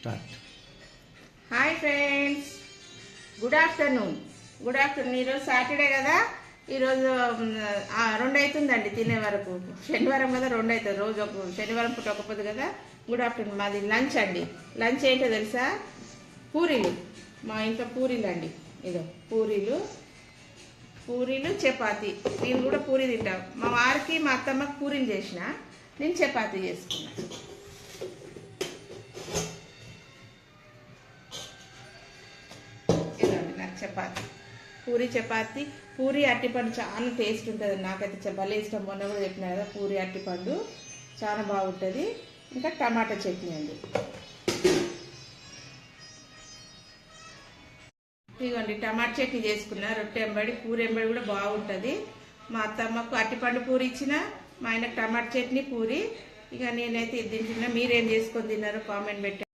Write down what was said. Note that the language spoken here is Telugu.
Start. Hi friends, good afternoon. ఈరోజు సాటర్డే కదా, ఈరోజు 2 అవుతుందండి తినే వరకు. శనివారం కదా 2 అవుతుంది. రోజు ఒక శనివారం పూట ఒకపోదు కదా. Good afternoon. మాది లంచ్ అండి. లంచ్ ఏంటో తెలుసా? పూరీలు. మా ఇంట్లో పూరీలు అండి. ఇదో పూరీలు చపాతి. నేను కూడా పూరీ తింటా. మా వారికి మా అత్తమ్మకి పూరీలు చేసిన, నేను చపాతీ చేసుకున్నా. చపాతి పూరి అరటిపండు చాలా టేస్ట్ ఉంటుంది. నాకైతే భలే ఇష్టం. మొన్న కూడా చెప్పిన కదా, పూరి అరటిపండు చాలా బాగుంటుంది. ఇంకా టమాటా చట్నీ అండి. ఇదిగోండి టమాటా చట్నీ చేసుకున్నా. రొట్టె ఎంబడి పూరి ఎంబడి కూడా బాగుంటుంది. మా అత్తమ్మకు అరటిపండు పూరి ఇచ్చిన, మా ఆయనకు టమాటా చట్నీ పూరి. ఇక నేనైతే ఇది తింటున్నా. మీరేం చేసుకొని తిన్నారో కామెంట్ పెట్టండి.